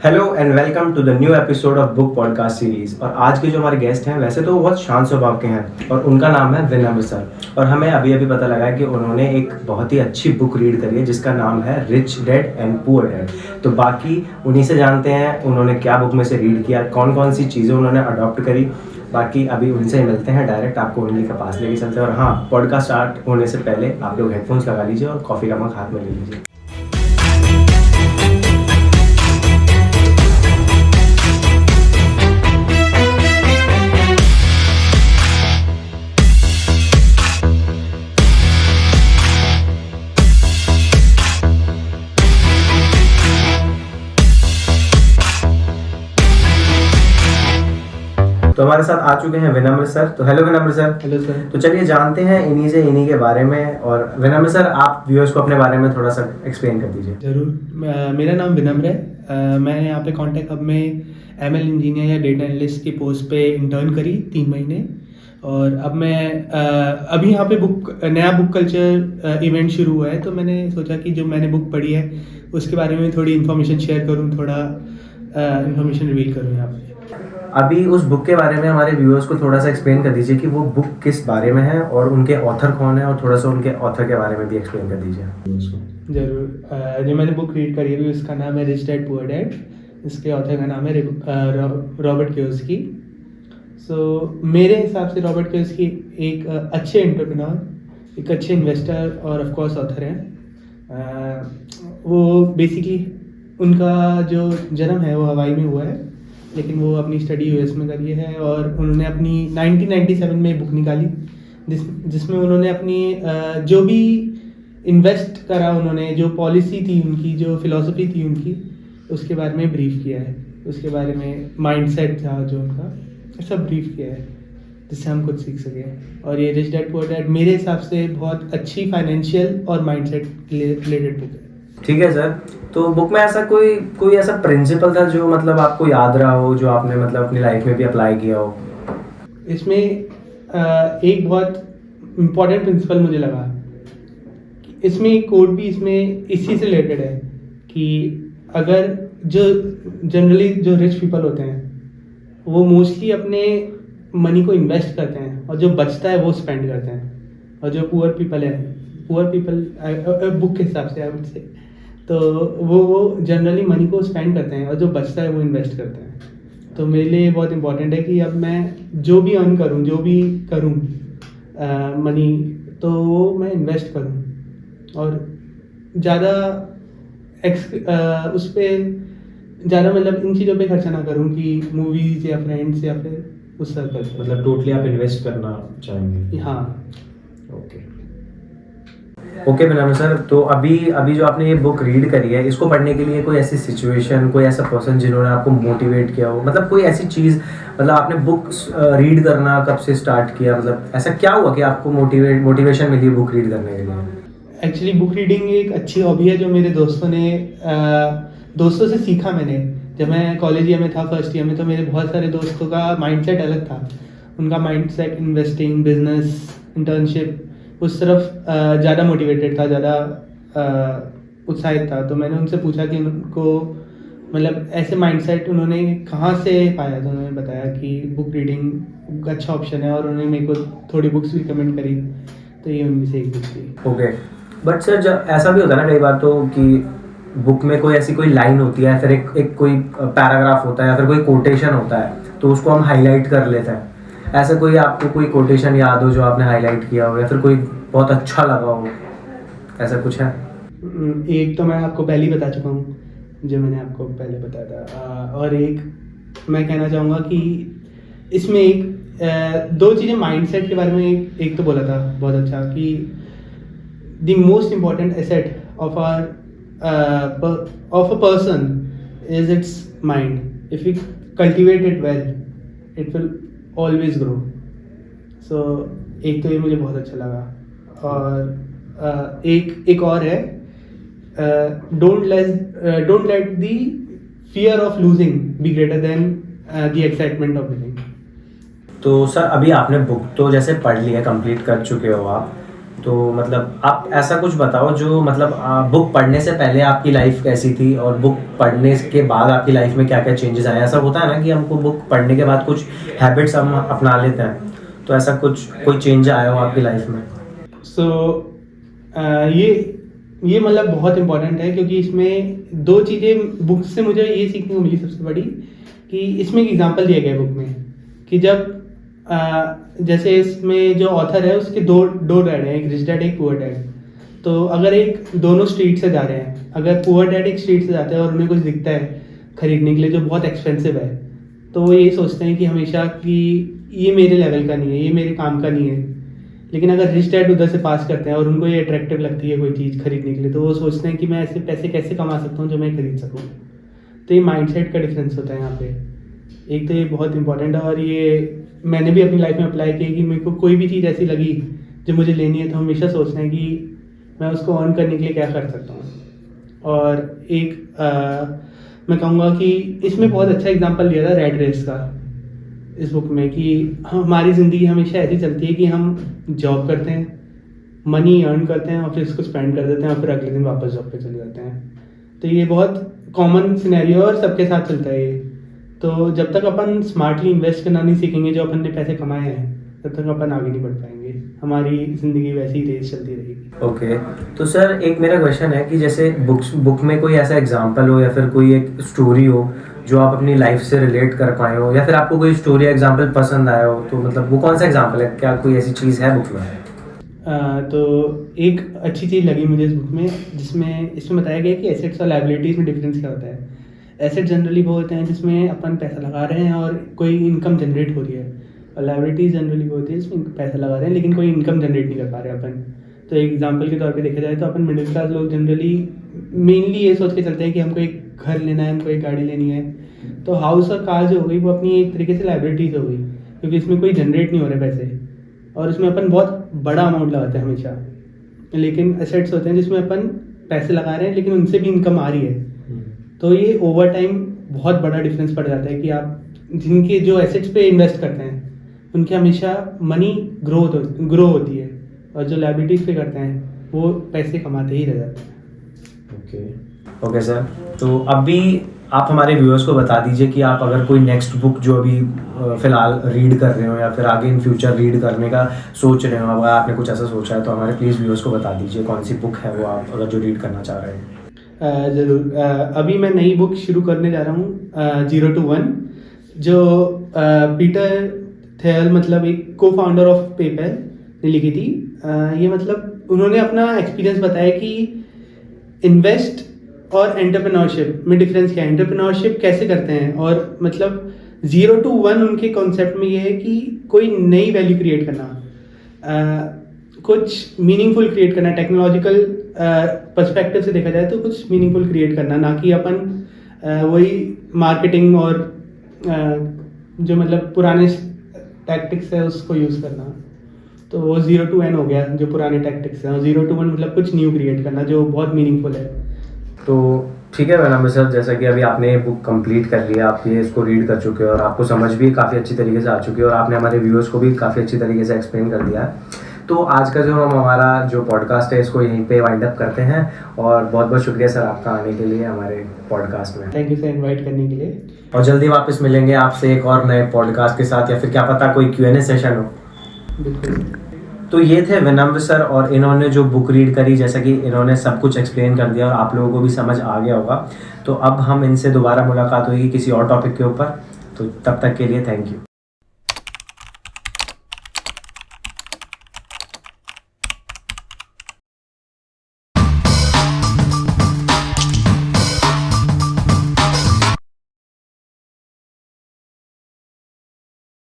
Hello and welcome to the new episode of book podcast series. और आज के जो हमारे गेस्ट हैं वैसे तो वो बहुत शांत स्वभाव के हैं और उनका नाम है विनम्र सर। और हमें अभी अभी पता लगा है कि उन्होंने एक बहुत ही अच्छी बुक रीड करी है जिसका नाम है rich dad and poor dad. तो बाकी उन्हीं से जानते हैं उन्होंने क्या बुक में से रीड किया, कौन कौन सी चीज़ें उन्होंने अडॉप्ट करी। बाकी अभी उनसे ही मिलते हैं, डायरेक्ट आपको उन्हीं के पास लेके चलते हैं। और हाँ, पॉडकास्ट स्टार्ट होने से पहले आप लोग हेडफोन्स लगा लीजिए और कॉफ़ी का मग हाथ में ले लीजिए। तो हमारे साथ आ चुके हैं विनम्र सर। तो हेलो विनम्र सर। Hello sir. तो चलिए जानते हैं इन्हीं के बारे में। और विनम्र सर, आप व्यूअर्स को अपने बारे में थोड़ा सा एक्सप्लेन कर दीजिए। ज़रूर। मेरा नाम विनम्र है। मैंने यहाँ पे कॉन्टेक्ट हब में एमएल इंजीनियर या डेटा एनालिस्ट की पोस्ट पे इंटर्न करी 3 महीने। और अब मैं अभी यहाँ पे नया बुक कल्चर इवेंट शुरू हुआ है, तो मैंने सोचा कि जो मैंने बुक पढ़ी है उसके बारे में थोड़ी इन्फॉर्मेशन शेयर करूँ, थोड़ा इन्फॉर्मेशन रिवील करूँ यहाँ पे। अभी उस बुक के बारे में हमारे व्यूअर्स को थोड़ा सा एक्सप्लेन कर दीजिए कि वो बुक किस बारे में है और उनके ऑथर कौन है, और थोड़ा सा उनके ऑथर के बारे में भी एक्सप्लेन कर दीजिए। ज़रूर। जो मैंने बुक रीड करी है उसका नाम है रिच डैड पुअर डैड। इसके ऑथर का नाम है रॉबर्ट कियोसाकी। सो मेरे हिसाब से रॉबर्ट कियोसाकी एक अच्छे एंटरप्रेन्योर, एक अच्छे इन्वेस्टर और ऑफ कोर्स ऑथर हैं। वो बेसिकली उनका जो जन्म है वो हवाई में हुआ है, लेकिन वो अपनी स्टडी यूएस में करी है। और उन्होंने अपनी 1997 में बुक निकाली जिसमें उन्होंने अपनी जो भी इन्वेस्ट करा, उन्होंने जो पॉलिसी थी उनकी, जो फिलॉसफी थी उनकी, उसके बारे में ब्रीफ किया है। उसके बारे में माइंडसेट था जो उनका, सब ब्रीफ किया है जिससे हम कुछ सीख सकें। और ये रिच डैड पुअर डैड मेरे हिसाब से बहुत अच्छी फाइनेंशियल और माइंडसेट रिलेटेड बुक है। ठीक है सर। तो बुक में ऐसा कोई ऐसा प्रिंसिपल था जो मतलब आपको याद रहा हो, जो आपने मतलब अपनी लाइफ में भी अप्लाई किया हो? इसमें एक बहुत इम्पॉर्टेंट प्रिंसिपल मुझे लगा। इसमें एक कोड भी इसमें इसी से रिलेटेड है कि अगर जो जनरली जो रिच पीपल होते हैं वो मोस्टली अपने मनी को इन्वेस्ट करते हैं और जो बचता है वो स्पेंड करते हैं। और जो पुअर पीपल बुक के हिसाब से आई वुड से, तो वो जनरली मनी को स्पेंड करते हैं और जो बचता है वो इन्वेस्ट करते हैं। तो मेरे लिए बहुत इंपॉर्टेंट है कि अब मैं जो भी अर्न करूं, जो भी करूं मनी, तो वो मैं इन्वेस्ट करूं और ज़्यादा उस पर ज़्यादा मतलब इन चीज़ों पे खर्चा ना करूं कि मूवीज़ या फ्रेंड्स या फिर उस सर्कल पे। मतलब टोटली आप इन्वेस्ट करना चाहेंगे? हाँ। ओके विनम्र सर। तो अभी जो आपने ये बुक रीड करी है, इसको पढ़ने के लिए कोई ऐसी सिचुएशन, कोई ऐसा पर्सन जिन्होंने आपको मोटिवेट किया हो, मतलब कोई ऐसी चीज़, मतलब आपने बुक रीड करना कब से स्टार्ट किया, मतलब ऐसा क्या हुआ कि आपको मोटिवेशन मिली बुक रीड करने के लिए? एक्चुअली बुक रीडिंग एक अच्छी हॉबी है जो मेरे दोस्तों से सीखा मैंने। जब मैं कॉलेज ईयर में था, फर्स्ट ईयर में, तो मेरे बहुत सारे दोस्तों का माइंडसेट अलग था। उनका माइंडसेट इन्वेस्टिंग, बिजनेस, इंटर्नशिप उस तरफ ज़्यादा मोटिवेटेड था, ज़्यादा उत्साहित था। तो मैंने उनसे पूछा कि उनको मतलब ऐसे माइंडसेट उन्होंने कहाँ से पाया। तो उन्होंने बताया कि बुक रीडिंग अच्छा ऑप्शन है और उन्होंने मेरे को थोड़ी बुक्स भी रिकमेंड करी। तो ये उनमें से एक बुक थी। ओके। बट सर जब ऐसा भी होता है ना कई बार तो कि बुक में कोई लाइन होती है, फिर एक कोई पैराग्राफ होता है या फिर कोई कोटेशन होता है, तो उसको हम हाईलाइट कर लेते हैं। ऐसा कोई आपको कोई कोटेशन याद हो जो आपने हाईलाइट किया हो, या फिर कोई बहुत अच्छा लगा हो, ऐसा कुछ है? एक तो मैं आपको पहले ही बता चुका हूँ, जो मैंने आपको पहले बताया था। और एक मैं कहना चाहूँगा कि इसमें दो चीज़ें माइंडसेट के बारे में एक तो बोला था बहुत अच्छा कि the most important asset of a person is its mind. If you cultivate it well it will always grow. So एक तो ये मुझे बहुत अच्छा लगा। और एक और है, don't let the fear of losing be greater than the excitement of winning. तो सर अभी आपने बुक तो जैसे पढ़ ली है, कंप्लीट कर चुके हो आप, तो मतलब आप ऐसा कुछ बताओ जो मतलब बुक पढ़ने से पहले आपकी लाइफ कैसी थी और बुक पढ़ने के बाद आपकी लाइफ में क्या क्या चेंजेस आए। ऐसा होता है ना कि हमको बुक पढ़ने के बाद कुछ हैबिट्स हम अपना लेते हैं, तो ऐसा कुछ कोई चेंज आया हो आपकी लाइफ में? ये मतलब बहुत इम्पोर्टेंट है, क्योंकि इसमें दो चीज़ें बुक से मुझे ये सीखने को मिली। सबसे बड़ी कि इसमें एक एग्जांपल दिया गया है बुक में कि जब जैसे इसमें जो ऑथर है उसके दो डैड हैं, एक रिच डैड एक पुअर डैड। तो अगर एक दोनों स्ट्रीट से जा रहे हैं, अगर पुअर डैड एक स्ट्रीट से जाते हैं और उन्हें कुछ दिखता है खरीदने के लिए जो बहुत एक्सपेंसिव है, तो वो ये सोचते हैं कि हमेशा कि ये मेरे लेवल का नहीं है, ये मेरे काम का नहीं है। लेकिन अगर रिच डैड उधर से पास करते हैं और उनको ये अट्रैक्टिव लगती है कोई चीज़ खरीदने के लिए, तो वो सोचते हैं कि मैं ऐसे पैसे कैसे कमा सकता हूँ जो मैं खरीद सकूँ। तो ये माइंडसेट का डिफरेंस होता है यहाँ पे। एक तो ये बहुत इंपॉर्टेंट है, और ये मैंने भी अपनी लाइफ में अप्लाई किया कि मेरे को कोई भी चीज़ ऐसी लगी जो मुझे लेनी है, तो हमेशा सोचना है कि मैं उसको अर्न करने के लिए क्या कर सकता हूँ। और एक मैं कहूँगा कि इसमें बहुत अच्छा एग्जांपल दिया था रैट रेस का इस बुक में, कि हमारी ज़िंदगी हमेशा ऐसी चलती है कि हम जॉब करते हैं, मनी अर्न करते हैं और फिर इसको स्पेंड कर देते हैं और फिर अगले दिन वापस जॉब पे चले जाते हैं। तो ये बहुत कॉमन सिनेरियो और सबके साथ चलता है ये। तो जब तक अपन स्मार्टली इन्वेस्ट करना नहीं सीखेंगे जो अपन ने पैसे कमाए हैं, तब तक अपन आगे नहीं बढ़ पाएंगे। हमारी ज़िंदगी वैसी ही रेस चलती रहेगी। ओके तो सर एक मेरा क्वेश्चन है कि जैसे बुक में कोई ऐसा एग्जांपल हो या फिर कोई एक स्टोरी हो जो आप अपनी लाइफ से रिलेट कर पाए हो, या फिर आपको कोई स्टोरी एग्जांपल पसंद आया हो, तो मतलब वो कौन सा एग्जांपल है? क्या कोई ऐसी चीज़ है बुक में? तो एक अच्छी चीज़ लगी मुझे इस बुक में, इसमें बताया गया कि एसेट्स और लायबिलिटीज़ में डिफरेंस क्या होता है। एसेट जनरली वो होते हैं जिसमें अपन पैसा लगा रहे हैं और कोई इनकम जनरेट हो रही है, और लायबिलिटीज़ जनरली वो होती है जिसमें पैसा लगा रहे हैं लेकिन कोई इनकम जनरेट नहीं कर पा रहे अपन। तो एग्जांपल के तौर पे देखा जाए तो अपन मिडिल क्लास लोग जनरली मेनली ये सोच के चलते हैं कि हमको एक घर लेना है, हमको एक गाड़ी लेनी है। तो हाउस और कार जो हो गई वो अपनी एक तरीके से लायबिलिटीज़ हो गई, क्योंकि इसमें कोई जनरेट नहीं हो रहे पैसे, और इसमें अपन बहुत बड़ा अमाउंट लगाते हैं हमेशा। लेकिन एसेट्स होते हैं जिसमें अपन पैसे लगा रहे हैं लेकिन उनसे भी इनकम आ रही है। तो ये ओवर टाइम बहुत बड़ा डिफरेंस पड़ जाता है कि आप जिनके जो एसेट्स पे इन्वेस्ट करते हैं उनके हमेशा मनी ग्रो होती है, और जो लायबिलिटीज़ पे करते हैं वो पैसे कमाते ही रह जाते हैं। ओके सर, तो अभी आप हमारे व्यूअर्स को बता दीजिए कि आप अगर कोई नेक्स्ट बुक जो अभी फ़िलहाल रीड कर रहे हो या फिर आगे इन फ्यूचर रीड करने का सोच रहे हो, अगर आपने कुछ ऐसा सोचा है तो हमारे प्लीज़ व्यूअर्स को बता दीजिए कौन सी बुक है वो आप अगर जो रीड करना चाह रहे हैं। ज़रूर। अभी मैं नई बुक शुरू करने जा रहा हूँ 0 to 1, जो पीटर थियल मतलब एक को फाउंडर ऑफ पेपैल ने लिखी थी। ये मतलब उन्होंने अपना एक्सपीरियंस बताया कि इन्वेस्ट और एंटरप्रेन्योरशिप में डिफरेंस क्या है, एंटरप्रेन्योरशिप कैसे करते हैं, और मतलब 0 to 1 उनके कॉन्सेप्ट में ये है कि कोई नई वैल्यू क्रिएट करना, कुछ मीनिंगफुल क्रिएट करना। टेक्नोलॉजिकल पर्सपेक्टिव से देखा जाए तो कुछ मीनिंगफुल क्रिएट करना, ना कि अपन वही मार्केटिंग और जो मतलब पुराने टैक्टिक्स है उसको यूज़ करना। तो वो 0 to N हो गया जो पुराने टैक्टिक्स हैं, और 0 to 1 मतलब कुछ न्यू क्रिएट करना जो बहुत मीनिंगफुल है। तो ठीक है मैडम सर, जैसा कि अभी आपने बुक कंप्लीट कर लिया, आप ये इसको रीड कर चुके हो और आपको समझ भी काफ़ी अच्छी तरीके से आ चुकी है, और आपने हमारे व्यूअर्स को भी काफ़ी अच्छी तरीके से एक्सप्लेन कर दिया है। तो आज का जो हमारा जो पॉडकास्ट है इसको यहीं पे वाइंड अप करते हैं, और बहुत बहुत शुक्रिया सर आपका आने के लिए हमारे पॉडकास्ट में। थैंक यू सर इन्वाइट करने के लिए, और जल्दी वापस मिलेंगे आपसे एक और नए पॉडकास्ट के साथ, या फिर क्या पता कोई Q&A सेशन हो। बिल्कुल। तो ये थे विनम्र सर, और इन्होंने जो बुक रीड करी, जैसा कि इन्होंने सब कुछ एक्सप्लेन कर दिया और आप लोगों को भी समझ आ गया होगा। तो अब हम इनसे दोबारा मुलाकात होगी किसी और टॉपिक के ऊपर, तो तब तक के लिए थैंक यू।